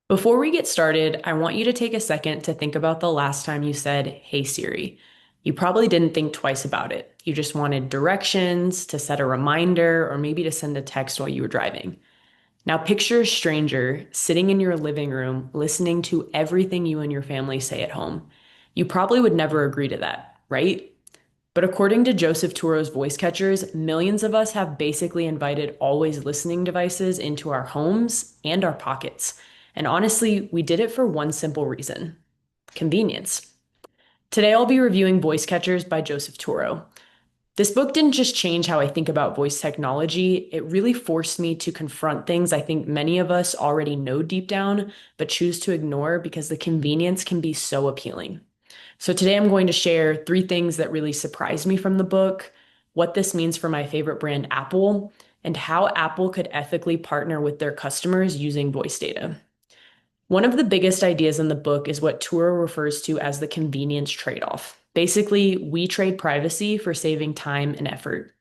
Before we get started, I want you to take a second to think about the last time you said, "Hey Siri." You probably didn't think twice about it. You just wanted directions, to set a reminder, or maybe to send a text while you were driving. Now picture a stranger sitting in your living room, listening to everything you and your family say at home. You probably would never agree to that, right? But according to Joseph Turo's voice catchers, millions of us have basically invited always listening devices into our homes and our pockets. And honestly, we did it for one simple reason: convenience. Today, I'll be reviewing Voice Catchers by Joseph Turo. This book didn't just change how I think about voice technology, it really forced me to confront things I think many of us already know deep down, but choose to ignore because the convenience can be so appealing. So today I'm going to share three things that really surprised me from the book, what this means for my favorite brand, Apple, and how Apple could ethically partner with their customers using voice data. One of the biggest ideas in the book is what Turo refers to as the convenience trade-off. Basically, we trade privacy for saving time and effort.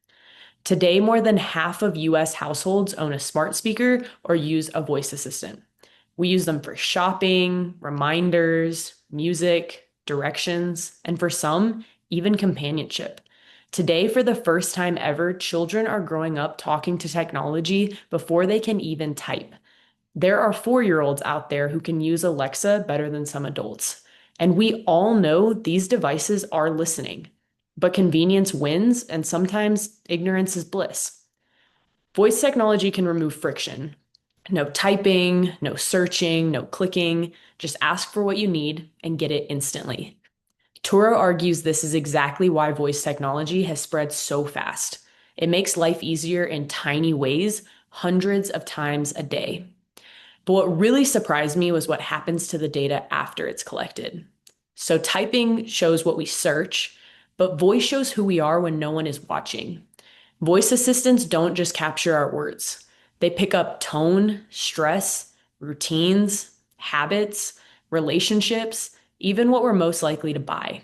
Today, more than half of US households own a smart speaker or use a voice assistant. We use them for shopping, reminders, music, directions, and for some, even companionship. Today, for the first time ever, children are growing up talking to technology before they can even type. There are 4-year-olds out there who can use Alexa better than some adults. And we all know these devices are listening. But convenience wins, and sometimes ignorance is bliss. Voice technology can remove friction. No typing, no searching, no clicking. Just ask for what you need and get it instantly. Turo argues this is exactly why voice technology has spread so fast. It makes life easier in tiny ways, hundreds of times a day. But what really surprised me was what happens to the data after it's collected. So typing shows what we search, but voice shows who we are when no one is watching. Voice assistants don't just capture our words. They pick up tone, stress, routines, habits, relationships, even what we're most likely to buy.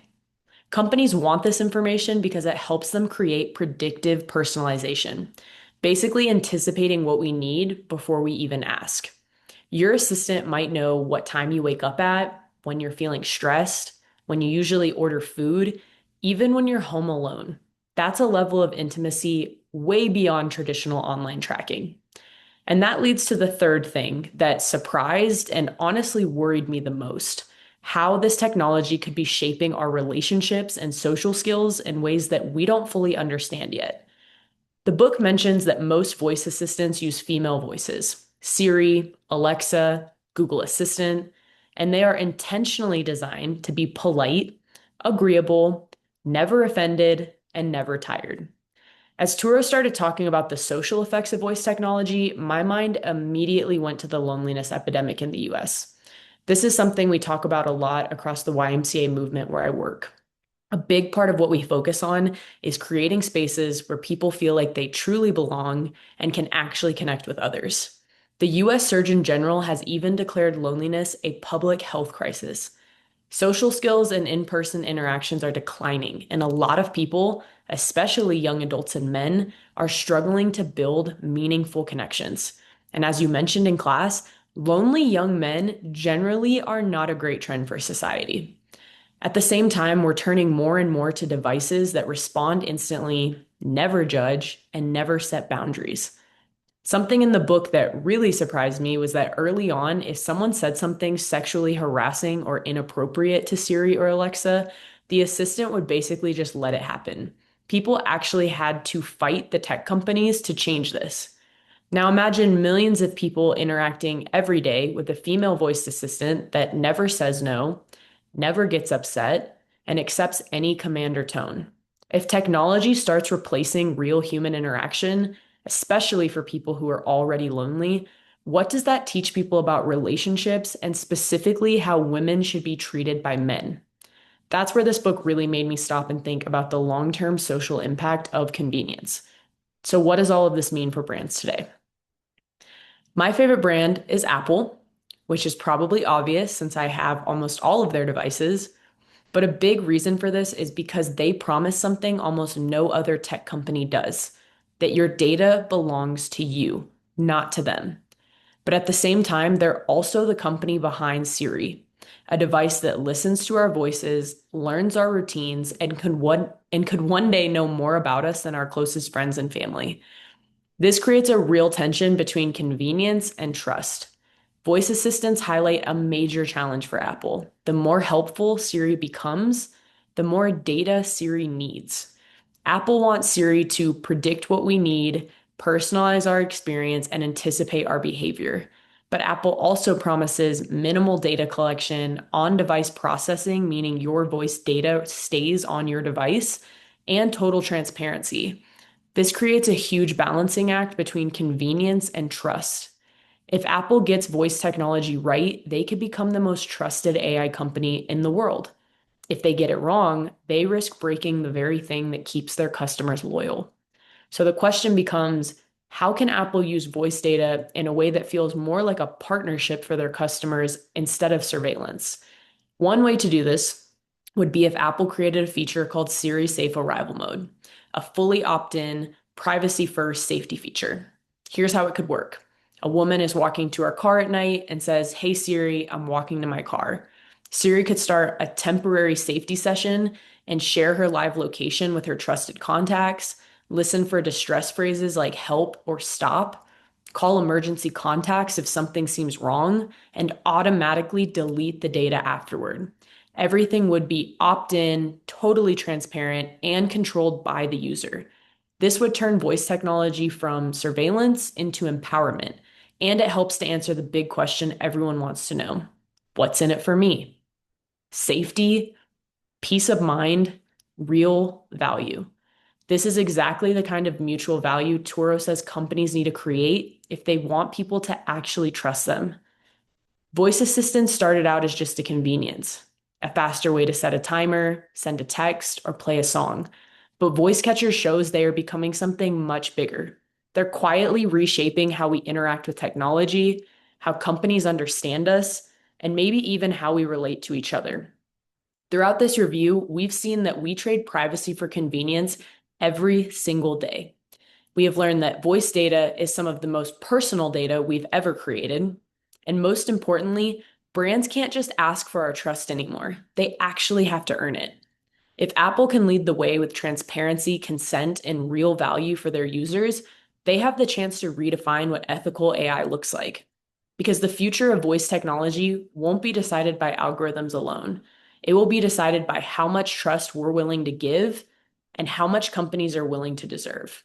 Companies want this information because it helps them create predictive personalization, basically anticipating what we need before we even ask. Your assistant might know what time you wake up at, when you're feeling stressed, when you usually order food, even when you're home alone. That's a level of intimacy way beyond traditional online tracking. And that leads to the third thing that surprised and honestly worried me the most: how this technology could be shaping our relationships and social skills in ways that we don't fully understand yet. The book mentions that most voice assistants use female voices: Siri, Alexa, Google Assistant, and they are intentionally designed to be polite, agreeable, never offended, and never tired. As Turo started talking about the social effects of voice technology, my mind immediately went to the loneliness epidemic in the US. This is something we talk about a lot across the YMCA movement where I work. A big part of what we focus on is creating spaces where people feel like they truly belong and can actually connect with others. The US Surgeon General has even declared loneliness a public health crisis. Social skills and in-person interactions are declining, and a lot of people, especially young adults and men, are struggling to build meaningful connections. And as you mentioned in class, lonely young men generally are not a great trend for society. At the same time, we're turning more and more to devices that respond instantly, never judge, and never set boundaries. Something in the book that really surprised me was that early on, if someone said something sexually harassing or inappropriate to Siri or Alexa, the assistant would basically just let it happen. People actually had to fight the tech companies to change this. Now imagine millions of people interacting every day with a female voiced assistant that never says no, never gets upset, and accepts any command or tone. If technology starts replacing real human interaction, especially for people who are already lonely, what does that teach people about relationships and specifically how women should be treated by men? That's where this book really made me stop and think about the long-term social impact of convenience. So, what does all of this mean for brands today? My favorite brand is Apple, which is probably obvious since I have almost all of their devices. But a big reason for this is because they promise something almost no other tech company does: that your data belongs to you, not to them. But at the same time, they're also the company behind Siri, a device that listens to our voices, learns our routines, and could one day know more about us than our closest friends and family. This creates a real tension between convenience and trust. Voice assistants highlight a major challenge for Apple. The more helpful Siri becomes, the more data Siri needs. Apple wants Siri to predict what we need, personalize our experience, and anticipate our behavior. But Apple also promises minimal data collection, on device processing, meaning your voice data stays on your device, and total transparency. This creates a huge balancing act between convenience and trust. If Apple gets voice technology right, they could become the most trusted AI company in the world. If they get it wrong, they risk breaking the very thing that keeps their customers loyal. So the question becomes, how can Apple use voice data in a way that feels more like a partnership for their customers instead of surveillance? One way to do this would be if Apple created a feature called Siri Safe Arrival Mode, a fully opt-in, privacy-first safety feature. Here's how it could work. A woman is walking to her car at night and says, "Hey Siri, I'm walking to my car." Siri could start a temporary safety session and share her live location with her trusted contacts, listen for distress phrases like help or stop, call emergency contacts if something seems wrong, and automatically delete the data afterward. Everything would be opt-in, totally transparent, and controlled by the user. This would turn voice technology from surveillance into empowerment, and it helps to answer the big question everyone wants to know. What's in it for me? Safety, peace of mind, real value. This is exactly the kind of mutual value Turo says companies need to create if they want people to actually trust them. Voice assistants started out as just a convenience, a faster way to set a timer, send a text, or play a song. But voice catcher shows they are becoming something much bigger. They're quietly reshaping how we interact with technology, how companies understand us, and maybe even how we relate to each other. Throughout this review, we've seen that we trade privacy for convenience every single day. We have learned that voice data is some of the most personal data we've ever created. And most importantly, brands can't just ask for our trust anymore. They actually have to earn it. If Apple can lead the way with transparency, consent, and real value for their users, they have the chance to redefine what ethical AI looks like. Because the future of voice technology won't be decided by algorithms alone. It will be decided by how much trust we're willing to give and how much companies are willing to deserve.